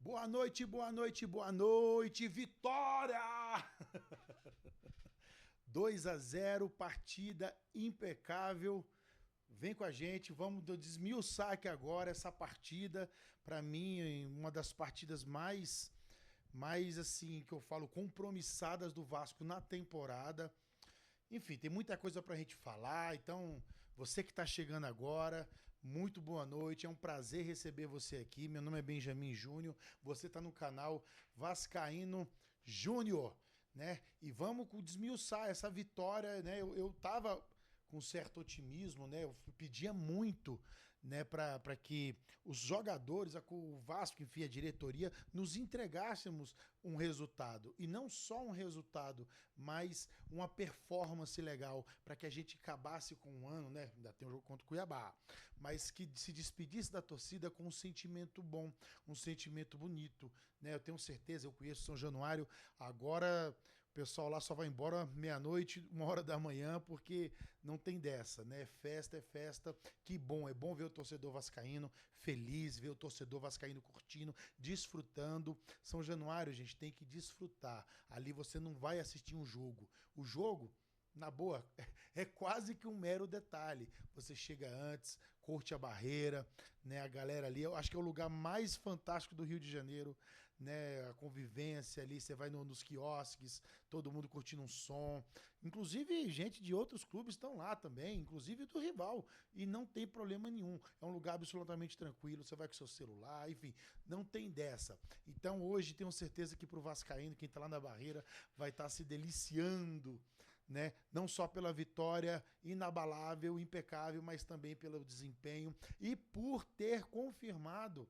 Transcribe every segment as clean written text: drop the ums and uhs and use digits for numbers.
Boa noite, boa noite, boa noite, vitória! 2-0, partida impecável. Vem com a gente, vamos desmiuçar aqui agora essa partida. Para mim, uma das partidas mais assim, que eu falo, compromissadas do Vasco na temporada. Enfim, tem muita coisa pra gente falar, então você que tá chegando agora, muito boa noite, é um prazer receber você aqui. Meu nome é Benjamin Júnior, você tá no canal Vascaíno Júnior, né? E vamos desmiuçar essa vitória, né? Eu tava com certo otimismo, né? Eu pedia muito, né, para que os jogadores, o Vasco, enfim, a diretoria, nos entregássemos um resultado. E não só um resultado, mas uma performance legal, para que a gente acabasse com um ano, né? Ainda tem um jogo contra o Cuiabá, mas que se despedisse da torcida com um sentimento bom, um sentimento bonito, né? Eu tenho certeza, eu conheço São Januário, agora o pessoal lá só vai embora meia-noite, 1 hora da manhã, porque não tem dessa, né? É festa. Que bom, é bom ver o torcedor vascaíno feliz, ver o torcedor vascaíno curtindo, desfrutando. São Januário, gente, tem que desfrutar. Ali você não vai assistir um jogo. O jogo, na boa, é quase que um mero detalhe. Você chega antes, curte a barreira, né? A galera ali, eu acho que é o lugar mais fantástico do Rio de Janeiro, né? A convivência ali, você vai nos quiosques, todo mundo curtindo um som. Inclusive, gente de outros clubes estão lá também, inclusive do rival, e não tem problema nenhum. É um lugar absolutamente tranquilo, você vai com seu celular, enfim, não tem dessa. Então, hoje, tenho certeza que pro Vascaíno, quem tá lá na barreira, vai estar se deliciando, né? Não só pela vitória inabalável, impecável, mas também pelo desempenho e por ter confirmado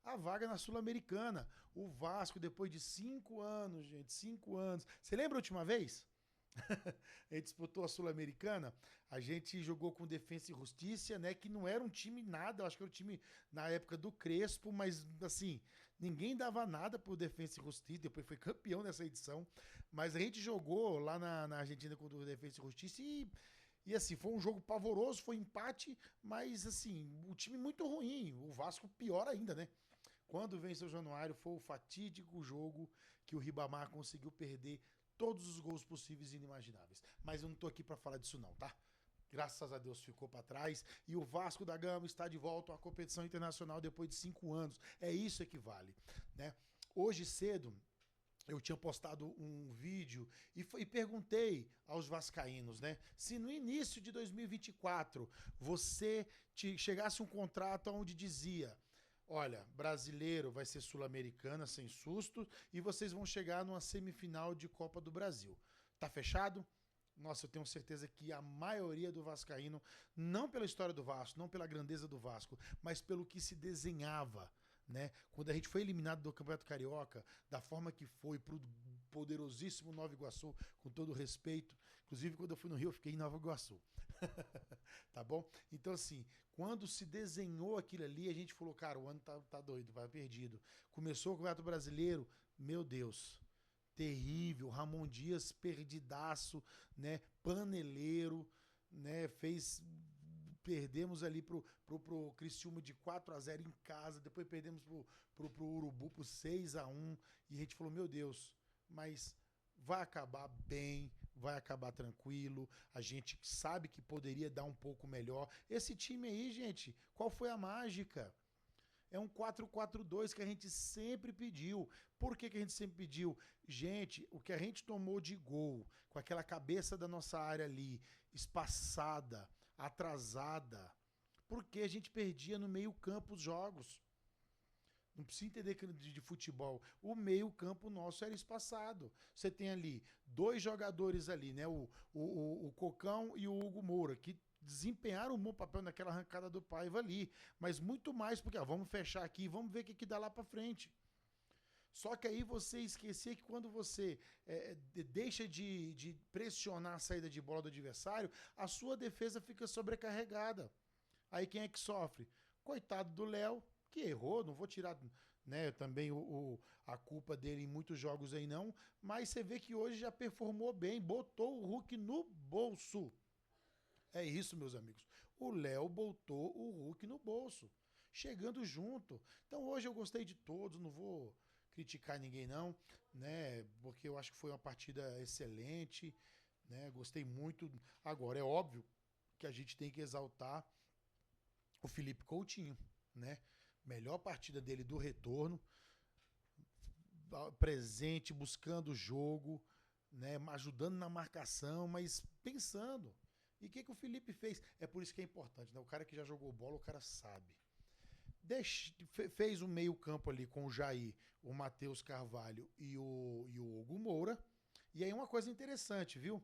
a vaga na Sul-Americana. O Vasco, depois de 5 anos, gente, 5 anos. Você lembra a última vez? A gente disputou a Sul-Americana, a gente jogou com Defensa e Justiça, né? Que não era um time nada, eu acho que era um time na época do Crespo, mas assim, ninguém dava nada pro Defensa e Justiça, depois foi campeão nessa edição. Mas a gente jogou lá na Argentina contra o Defensa e Justiça e assim, foi um jogo pavoroso, foi empate, mas assim, o time muito ruim, o Vasco pior ainda, né? Quando venceu o Januário, foi o fatídico jogo que o Ribamar conseguiu perder todos os gols possíveis e inimagináveis. Mas eu não tô aqui para falar disso não, tá? Graças a Deus ficou para trás e o Vasco da Gama está de volta à competição internacional depois de 5 anos. É isso que vale, né? Hoje cedo eu tinha postado um vídeo e perguntei aos vascaínos, né? Se no início de 2024 você chegasse um contrato onde dizia: olha, brasileiro vai ser sul-americana sem susto e vocês vão chegar numa semifinal de Copa do Brasil. Tá fechado? Nossa, eu tenho certeza que a maioria do vascaíno, não pela história do Vasco, não pela grandeza do Vasco, mas pelo que se desenhava, né? Quando a gente foi eliminado do Campeonato Carioca, da forma que foi pro poderosíssimo Nova Iguaçu, com todo respeito, inclusive quando eu fui no Rio, eu fiquei em Nova Iguaçu. Tá bom? Então assim, quando se desenhou aquilo ali, a gente falou, cara, o ano tá doido, vai perdido. Começou o Campeonato Brasileiro, meu Deus, terrível, Ramon Dias perdidaço, né? Paneleiro, né? Perdemos ali pro Criciúma de 4-0 em casa, depois perdemos pro Urubu por 6-1 e a gente falou, meu Deus, mas vai acabar bem, vai acabar tranquilo, a gente sabe que poderia dar um pouco melhor. Esse time aí, gente, qual foi a mágica? É um 4-4-2 que a gente sempre pediu. Por que a gente sempre pediu? Gente, o que a gente tomou de gol, com aquela cabeça da nossa área ali, espaçada, atrasada, porque a gente perdia no meio-campo os jogos. Não precisa entender de futebol. O meio-campo nosso era espaçado. Você tem ali 2 jogadores ali, né? O Cocão e o Hugo Moura, que desempenharam um bom papel naquela arrancada do Paiva ali. Mas muito mais porque, vamos fechar aqui e vamos ver o que dá lá pra frente. Só que aí você esquecia que quando você deixa de pressionar a saída de bola do adversário, a sua defesa fica sobrecarregada. Aí quem é que sofre? Coitado do Léo, que errou, não vou tirar, né, também a culpa dele em muitos jogos aí não, mas você vê que hoje já performou bem, botou o Hulk no bolso. É isso, meus amigos. O Léo botou o Hulk no bolso. chegando junto. Então hoje eu gostei de todos, não vou criticar ninguém não, né? Porque eu acho que foi uma partida excelente, né? Gostei muito. Agora é óbvio que a gente tem que exaltar o Felipe Coutinho, né? Melhor partida dele do retorno, presente, buscando o jogo, né? Ajudando na marcação, mas pensando. E o que o Felipe fez? É por isso que é importante, né? O cara que já jogou bola, o cara sabe. Fez o meio campo ali com o Jair, o Matheus Carvalho e o Hugo Moura. E aí uma coisa interessante, viu?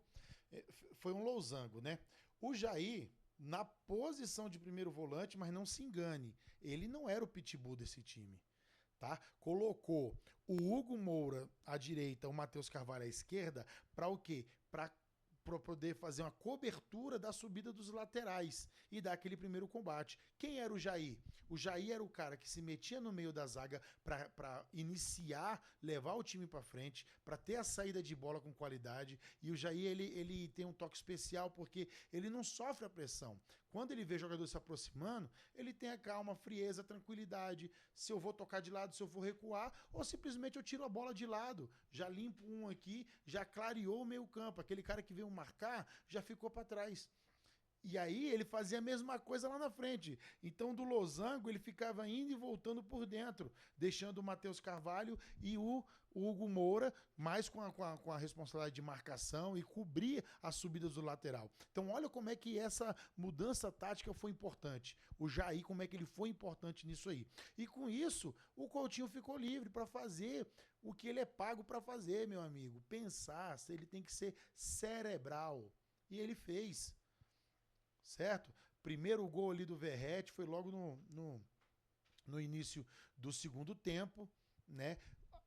Foi um losango, né? O Jair, na posição de primeiro volante, mas não se engane, ele não era o pitbull desse time. Tá? Colocou o Hugo Moura à direita, o Matheus Carvalho à esquerda, para o quê? Para poder fazer uma cobertura da subida dos laterais e dar aquele primeiro combate. Quem era o Jair? O Jair era o cara que se metia no meio da zaga para iniciar, levar o time para frente, para ter a saída de bola com qualidade. E o Jair ele tem um toque especial porque ele não sofre a pressão. Quando ele vê jogador se aproximando, ele tem a calma, a frieza, a tranquilidade. Se eu vou tocar de lado, se eu vou recuar, ou simplesmente eu tiro a bola de lado, já limpo um aqui, já clareou o meio campo. Aquele cara que veio marcar já ficou para trás. E aí ele fazia a mesma coisa lá na frente. Então do losango ele ficava indo e voltando por dentro, deixando o Matheus Carvalho e o Hugo Moura mais com a responsabilidade de marcação e cobrir as subidas do lateral. Então olha como é que essa mudança tática foi importante. O Jair, como é que ele foi importante nisso aí. E com isso, o Coutinho ficou livre para fazer o que ele é pago para fazer, meu amigo. Pensar, ele tem que ser cerebral. E ele fez. Certo? Primeiro gol ali do Verratti foi logo no início do segundo tempo, né?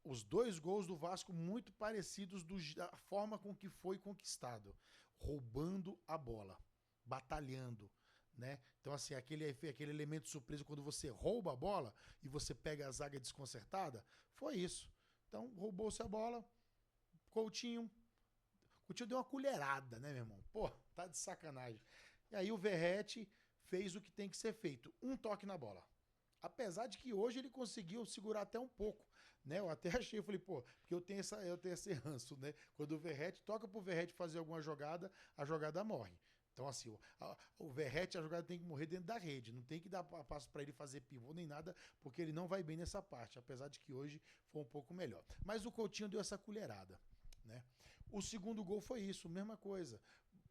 Os dois gols do Vasco muito parecidos da forma com que foi conquistado, roubando a bola, batalhando, né? Então assim, aquele elemento surpresa quando você rouba a bola e você pega a zaga desconcertada, foi isso. Então, roubou-se a bola, Coutinho deu uma colherada, né, meu irmão? Pô, tá de sacanagem. E aí o Verratti fez o que tem que ser feito, um toque na bola. Apesar de que hoje ele conseguiu segurar até um pouco, né? Eu até achei, eu falei, pô, porque eu tenho esse ranço, né? Quando o Verratti toca pro Verratti fazer alguma jogada, a jogada morre. Então, assim, o Verratti, a jogada tem que morrer dentro da rede, não tem que dar passo para ele fazer pivô nem nada, porque ele não vai bem nessa parte, apesar de que hoje foi um pouco melhor. Mas o Coutinho deu essa colherada, né? O segundo gol foi isso, mesma coisa.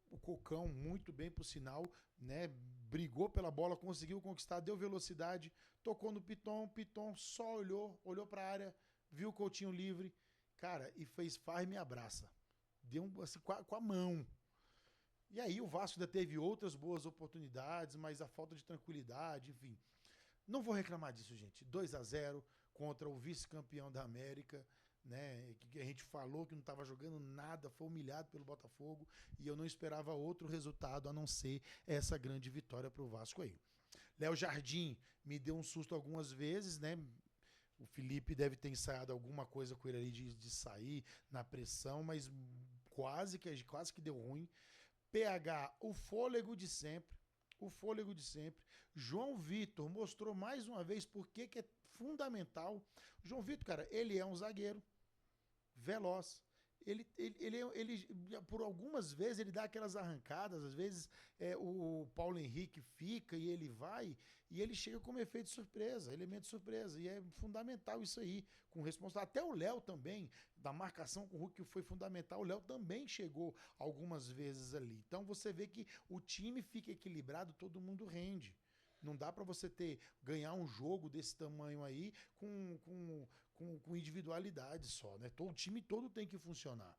O Cocão, muito bem por sinal, né? Brigou pela bola, conseguiu conquistar, deu velocidade, tocou no Piton, o Piton só olhou para a área, viu o Coutinho livre, cara, e faz me abraça. Deu assim, com a mão. E aí o Vasco ainda teve outras boas oportunidades, mas a falta de tranquilidade, enfim. Não vou reclamar disso, gente. 2-0 contra o vice-campeão da América, né? Que a gente falou que não estava jogando nada, foi humilhado pelo Botafogo e eu não esperava outro resultado a não ser essa grande vitória para o Vasco aí. Léo Jardim me deu um susto algumas vezes, né? O Felipe deve ter ensaiado alguma coisa com ele ali de sair na pressão, mas quase que deu ruim. PH, o fôlego de sempre. O fôlego de sempre. João Vitor mostrou mais uma vez por que é fundamental. João Vitor, cara, ele é um zagueiro veloz. Ele, por algumas vezes, ele dá aquelas arrancadas, às vezes o Paulo Henrique fica e ele vai, e ele chega como efeito de surpresa, elemento de surpresa, e é fundamental isso aí, com responsabilidade. Até o Léo também, da marcação com o Hulk, que foi fundamental, o Léo também chegou algumas vezes ali. Então você vê que o time fica equilibrado, todo mundo rende. Não dá para você ganhar um jogo desse tamanho aí com individualidade só, né? O time todo tem que funcionar.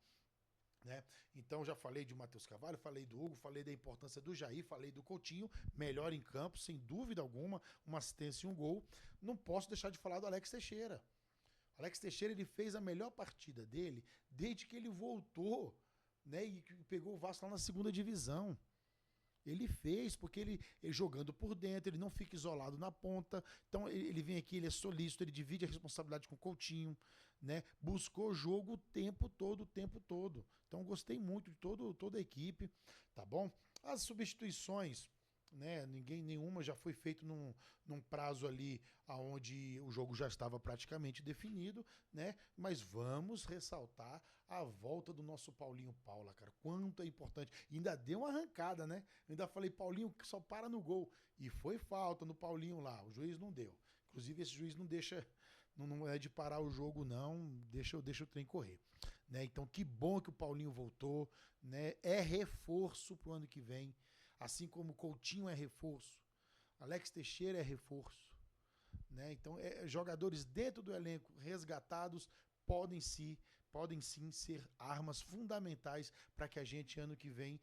Né? Então já falei de Matheus Carvalho, falei do Hugo, falei da importância do Jair, falei do Coutinho, melhor em campo, sem dúvida alguma, uma assistência e um gol. Não posso deixar de falar do Alex Teixeira. Alex Teixeira, ele fez a melhor partida dele desde que ele voltou, né, e pegou o Vasco lá na segunda divisão. Ele fez, porque ele jogando por dentro, ele não fica isolado na ponta. Então ele vem aqui, ele é solícito, ele divide a responsabilidade com o Coutinho, né? Buscou jogo o tempo todo, o tempo todo. Então gostei muito de toda a equipe, tá bom? As substituições, né? Nenhuma já foi feito num prazo ali onde o jogo já estava praticamente definido, né? Mas vamos ressaltar a volta do nosso Paulinho Paula, cara. Quanto é importante. E ainda deu uma arrancada, né? Ainda falei, Paulinho só para no gol. E foi falta no Paulinho lá. O juiz não deu. Inclusive, esse juiz não deixa. Não é de parar o jogo, não. Deixa o trem correr. Né? Então, que bom que o Paulinho voltou. Né? É reforço pro ano que vem. Assim como o Coutinho é reforço. Alex Teixeira é reforço. Né? Então, jogadores dentro do elenco resgatados podem sim ser armas fundamentais para que a gente, ano que vem,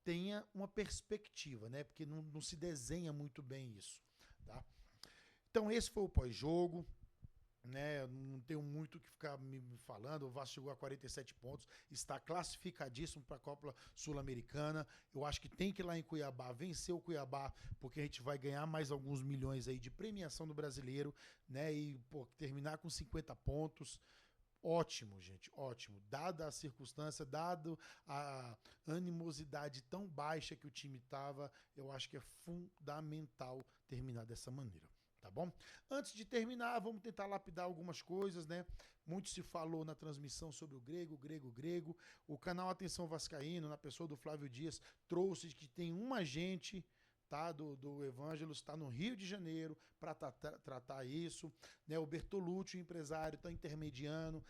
tenha uma perspectiva, né? Porque não se desenha muito bem isso. Tá? Então, esse foi o pós-jogo. Né, não tenho muito o que ficar me falando. O Vasco chegou a 47 pontos, está classificadíssimo para a Copa Sul-Americana. Eu acho que tem que ir lá em Cuiabá, vencer o Cuiabá, porque a gente vai ganhar mais alguns milhões aí de premiação do brasileiro, né? E pô, terminar com 50 pontos. Ótimo, gente, ótimo. Dada a circunstância, dado a animosidade tão baixa que o time estava, eu acho que é fundamental terminar dessa maneira. Tá bom? Antes de terminar, vamos tentar lapidar algumas coisas, né? Muito se falou na transmissão sobre o grego. O canal Atenção Vascaíno, na pessoa do Flávio Dias, trouxe que tem um agente, tá, do Evangelos, está no Rio de Janeiro para tratar isso, né? O Bertolucci, o empresário, está intermediando.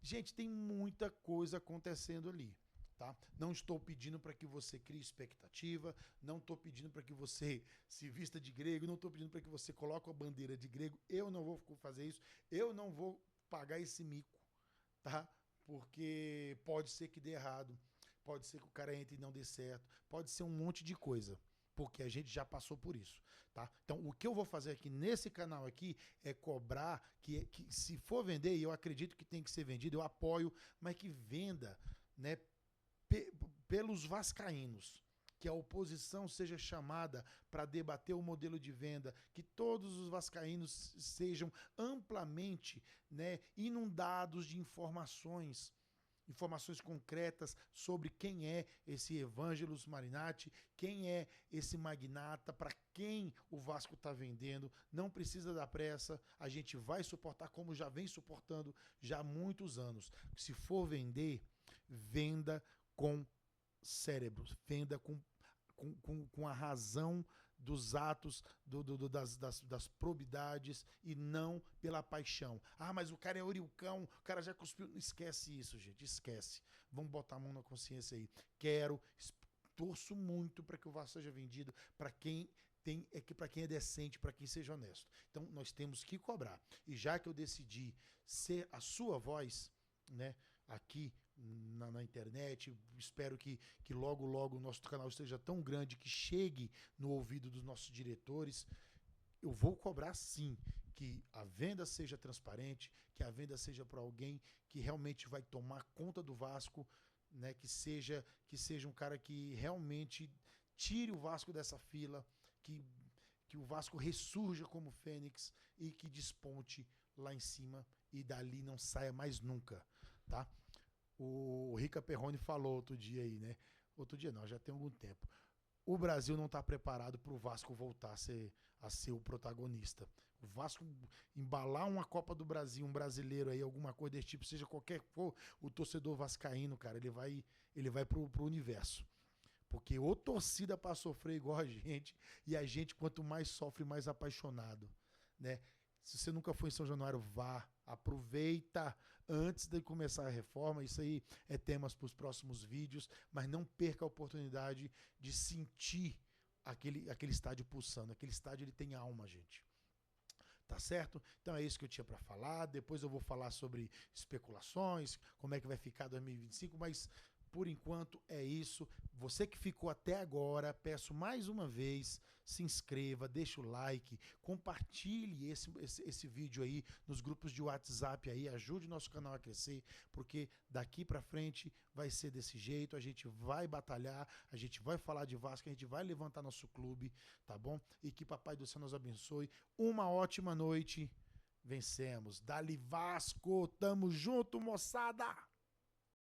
Gente, tem muita coisa acontecendo ali. Tá? Não estou pedindo para que você crie expectativa, não estou pedindo para que você se vista de grego, não estou pedindo para que você coloque a bandeira de grego. Eu não vou fazer isso, eu não vou pagar esse mico, tá? Porque pode ser que dê errado, pode ser que o cara entre e não dê certo, pode ser um monte de coisa, porque a gente já passou por isso, tá? Então, o que eu vou fazer aqui nesse canal aqui é cobrar que se for vender, e eu acredito que tem que ser vendido, eu apoio, mas que venda, né? Pelos vascaínos, que a oposição seja chamada para debater o modelo de venda, que todos os vascaínos sejam amplamente, né, inundados de informações concretas sobre quem é esse Evangelos Marinatti, quem é esse magnata, para quem o Vasco está vendendo. Não precisa dar pressa, a gente vai suportar como já vem suportando já há muitos anos. Se for vender, venda com cérebro, venda com a razão dos atos, das probidades e não pela paixão. Ah, mas o cara é oriucão, o cara já cuspiu. Esquece isso, gente, esquece. Vamos botar a mão na consciência aí. Torço muito para que o Vasco seja vendido para quem para quem é decente, para quem seja honesto. Então nós temos que cobrar. E já que eu decidi ser a sua voz, né, aqui na internet, espero que logo o nosso canal esteja tão grande que chegue no ouvido dos nossos diretores. Eu vou cobrar sim que a venda seja transparente, que a venda seja para alguém que realmente vai tomar conta do Vasco, né, que seja um cara que realmente tire o Vasco dessa fila, que o Vasco ressurja como Fênix e que desponte lá em cima e dali não saia mais nunca, tá? O Rica Perrone falou outro dia aí, né? Outro dia não, já tem algum tempo. O Brasil não está preparado para o Vasco voltar a ser o protagonista. O Vasco embalar uma Copa do Brasil, um brasileiro aí, alguma coisa desse tipo, seja qualquer for, o torcedor vascaíno, cara, ele vai pro universo. Porque ou torcida para sofrer igual a gente, e a gente, quanto mais sofre, mais apaixonado, né? Se você nunca foi em São Januário, vá, aproveita antes de começar a reforma. Isso aí é temas para os próximos vídeos, mas não perca a oportunidade de sentir aquele estádio pulsando. Aquele estádio ele tem alma, gente. Tá certo? Então é isso que eu tinha para falar. Depois eu vou falar sobre especulações, como é que vai ficar 2025, mas por enquanto é isso. Você que ficou até agora, peço mais uma vez, se inscreva, deixa o like, compartilhe esse vídeo aí nos grupos de WhatsApp aí, ajude o nosso canal a crescer, porque daqui para frente vai ser desse jeito, a gente vai batalhar, a gente vai falar de Vasco, a gente vai levantar nosso clube, tá bom? E que Papai do Céu nos abençoe. Uma ótima noite. Vencemos. Dali Vasco, tamo junto, moçada!